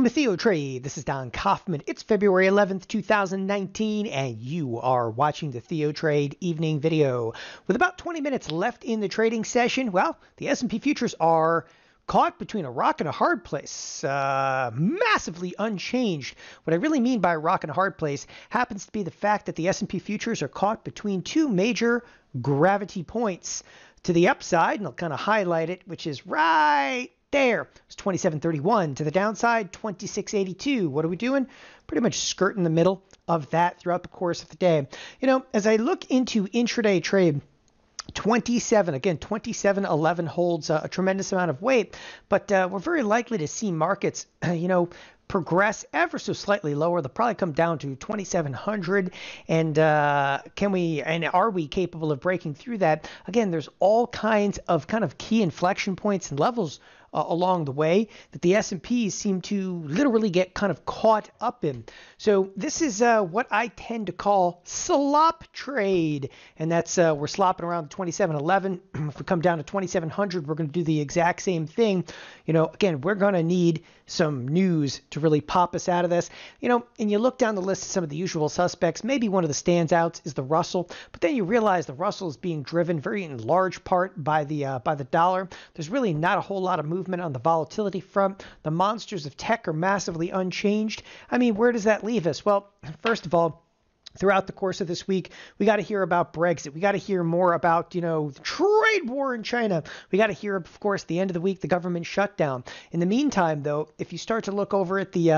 Welcome to TheoTrade. This is Don Kaufman. It's February 11th, 2019, and you are watching the TheoTrade evening video. With about 20 minutes left in the trading session, well, the S&P futures are caught between a rock and a hard place, massively unchanged. What I really mean by rock and a hard place happens to be the fact that the S&P futures are caught between two major gravity points to the upside, and I'll kind of highlight it, which is right there. It's 27.31 to the downside, 26.82. What are we doing? Pretty much skirting the middle of that throughout the course of the day. You know, as I look into intraday trade, 27.11 holds a tremendous amount of weight, but we're very likely to see markets, progress ever so slightly lower. They'll probably come down to 2,700. And are we capable of breaking through that? Again, there's all kinds of kind of key inflection points and levels along the way that the S&Ps seem to literally get kind of caught up in. So this is what I tend to call slop trade, and that's we're slopping around the 27.11. If we come down to 2,700, we're going to do the exact same thing. Again, we're going to need some news to really pop us out of this. And you look down the list of some of the usual suspects, maybe one of the standouts is the Russell, but then you realize the Russell is being driven very in large part by the dollar. There's really not a whole lot of movement on the volatility front. The monsters of tech are massively unchanged. I mean, where does that leave us? Well, first of all, throughout the course of this week, we got to hear about Brexit. We got to hear more about, the trade war in China. We got to hear, of course, the end of the week, the government shutdown. In the meantime, though, if you start to look over at the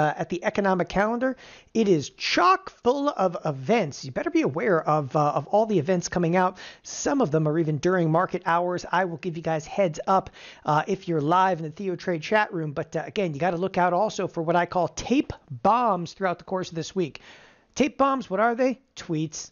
economic calendar, it is chock full of events. You better be aware of all the events coming out. Some of them are even during market hours. I will give you guys heads up if you're live in the TheoTrade chat room. But again, you got to look out also for what I call tape bombs throughout the course of this week. Tape bombs, what are they? Tweets,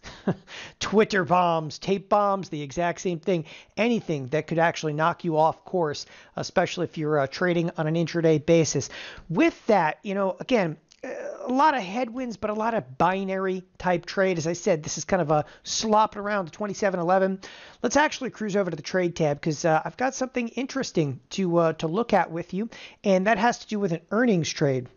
Twitter bombs, tape bombs, the exact same thing. Anything that could actually knock you off course, especially if you're trading on an intraday basis. With that, again, a lot of headwinds, but a lot of binary type trade. As I said, this is kind of a slopping around to 27.11. Let's actually cruise over to the trade tab because I've got something interesting to look at with you, and that has to do with an earnings trade.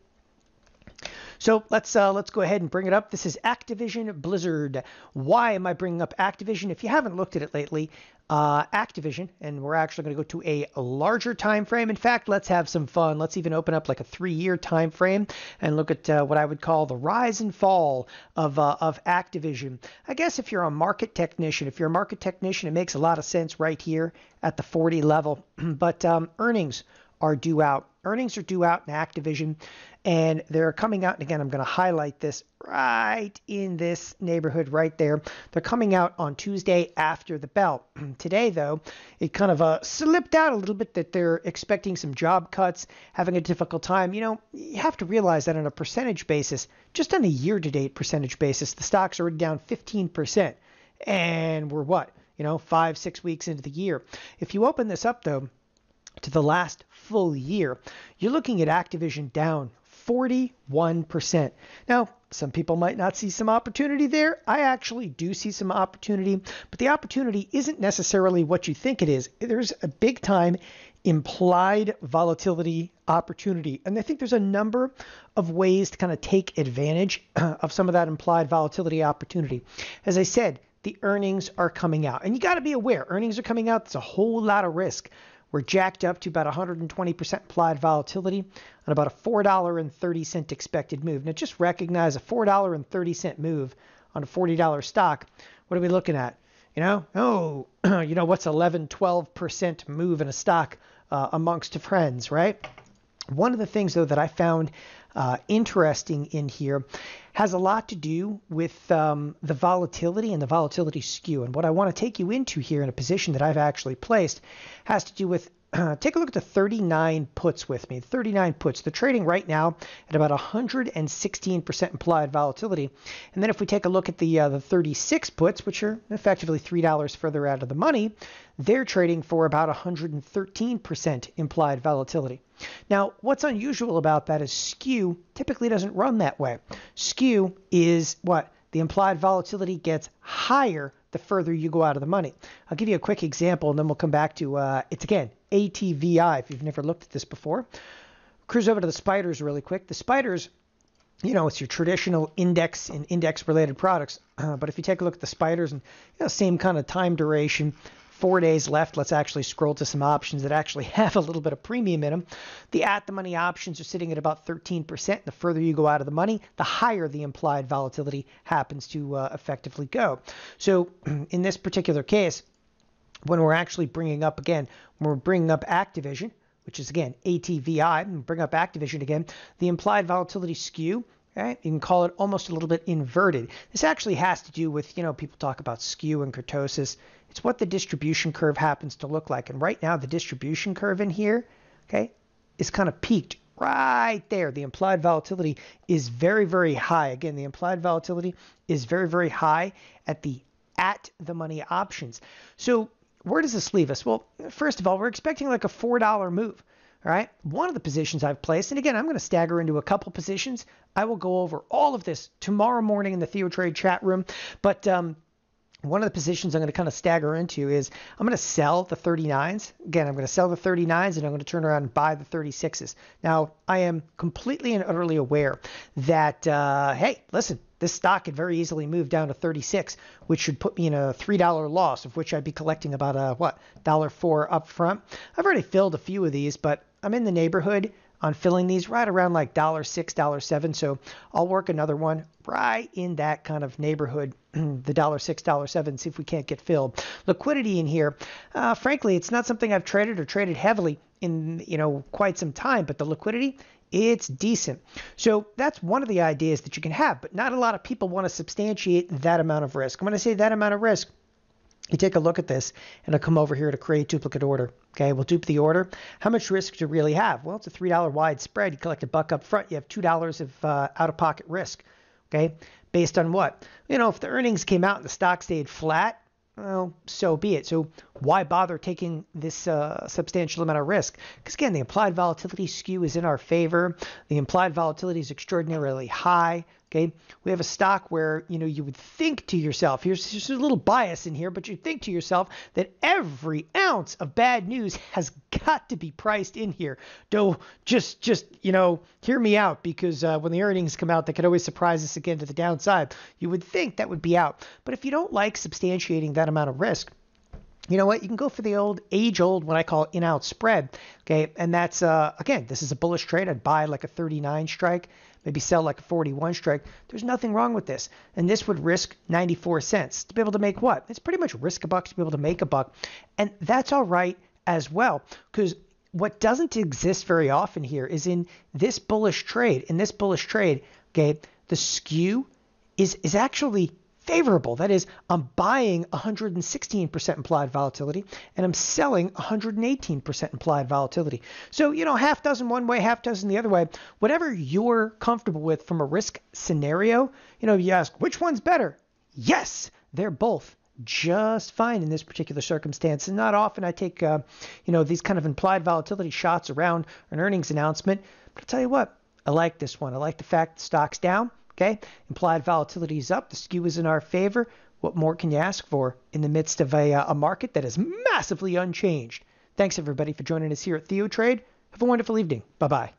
So let's go ahead and bring it up. This is Activision Blizzard. Why am I bringing up Activision? If you haven't looked at it lately, Activision, and we're actually going to go to a larger time frame. In fact, let's have some fun. Let's even open up like a 3-year time frame and look at what I would call the rise and fall of Activision. I guess if you're a market technician, it makes a lot of sense right here at the 40 level. But earnings are due out. Earnings are due out in Activision, and they're coming out. And again, I'm going to highlight this right in this neighborhood right there. They're coming out on Tuesday after the bell. Today, though, it kind of slipped out a little bit that they're expecting some job cuts, having a difficult time. You have to realize that on a percentage basis, just on a year-to-date percentage basis, the stock's already down 15%. And we're what? 5-6 weeks into the year. If you open this up, though, to the last full year, you're looking at Activision down 41%. Now, some people might not see some opportunity there. I actually do see some opportunity, but the opportunity isn't necessarily what you think it is. There's a big time implied volatility opportunity, and I think there's a number of ways to kind of take advantage of some of that implied volatility opportunity. As I said, the earnings are coming out, and you got to be aware, earnings are coming out. There's a whole lot of risk. We're jacked up to about 120% implied volatility on about a $4.30 expected move. Now, just recognize a $4.30 move on a $40 stock. What are we looking at? What's 11-12% move in a stock amongst friends, right? One of the things, though, that I found interesting in here has a lot to do with the volatility and the volatility skew. And what I want to take you into here in a position that I've actually placed has to do with, take a look at the 39 puts with me. 39 puts. They're trading right now at about 116% implied volatility. And then if we take a look at the 36 puts, which are effectively $3 further out of the money, they're trading for about 113% implied volatility. Now, what's unusual about that is skew typically doesn't run that way. Skew is what? The implied volatility gets higher the further you go out of the money. I'll give you a quick example, and then we'll come back to, it's again, ATVI, if you've never looked at this before. cruise over to the spiders really quick. The spiders, it's your traditional index and index-related products. But if you take a look at the spiders and same kind of time duration, 4 days left. Let's actually scroll to some options that actually have a little bit of premium in them. The at-the-money options are sitting at about 13%. The further you go out of the money, the higher the implied volatility happens to effectively go. So in this particular case, when we're actually bringing up Activision, which is again ATVI, and bring up Activision again, the implied volatility skew, right? You can call it almost a little bit inverted. This actually has to do with, people talk about skew and kurtosis. It's what the distribution curve happens to look like. And right now, the distribution curve in here, okay, is kind of peaked right there. The implied volatility is very, very high. Again, the implied volatility is very, very high at the money options. So where does this leave us? Well, first of all, we're expecting like a $4 move. All right. One of the positions I've placed, and again, I'm going to stagger into a couple positions. I will go over all of this tomorrow morning in the TheoTrade chat room. But one of the positions I'm going to kind of stagger into is I'm going to sell the 39s. Again, I'm going to sell the 39s and I'm going to turn around and buy the 36s. Now, I am completely and utterly aware that, hey, listen, this stock could very easily move down to 36, which should put me in a $3 loss, of which I'd be collecting about $1.04 up front. I've already filled a few of these, but I'm in the neighborhood on filling these right around like $6, $7. So I'll work another one right in that kind of neighborhood, the $6, $7, see if we can't get filled. Liquidity in here, frankly, it's not something I've traded heavily in, quite some time, but the liquidity, it's decent. So that's one of the ideas that you can have, but not a lot of people want to substantiate that amount of risk. I'm going to say that amount of risk. You take a look at this, and I'll come over here to create duplicate order. Okay, we'll dupe the order. How much risk do you really have? Well, it's a $3 wide spread. You collect $1 up front. You have $2 of out-of-pocket risk. Okay, based on what? If the earnings came out and the stock stayed flat, well, so be it. So why bother taking this substantial amount of risk? Because again, the implied volatility skew is in our favor. The implied volatility is extraordinarily high. Okay, we have a stock where, you would think to yourself, here's a little bias in here, but you think to yourself that every ounce of bad news has got to be priced in here. Though, just hear me out, because when the earnings come out, they could always surprise us again to the downside. You would think that would be out. But if you don't like substantiating that amount of risk, you know what? You can go for the age-old, what I call in-out spread. Okay, and that's, again, this is a bullish trade. I'd buy like a 39 strike, maybe sell like a 41 strike. There's nothing wrong with this. And this would risk 94 cents to be able to make what? It's pretty much risk a buck to be able to make a buck. And that's all right as well, because what doesn't exist very often here is in this bullish trade. In this bullish trade, okay, the skew is actually favorable. That is, I'm buying 116% implied volatility and I'm selling 118% implied volatility. So, half dozen one way, half dozen the other way. Whatever you're comfortable with from a risk scenario, you ask, which one's better? Yes, they're both just fine in this particular circumstance. And not often I take, these kind of implied volatility shots around an earnings announcement. But I'll tell you what, I like this one. I like the fact the stock's down. Okay, implied volatility is up. The skew is in our favor. What more can you ask for in the midst of a market that is massively unchanged? Thanks, everybody, for joining us here at TheoTrade. Have a wonderful evening. Bye-bye.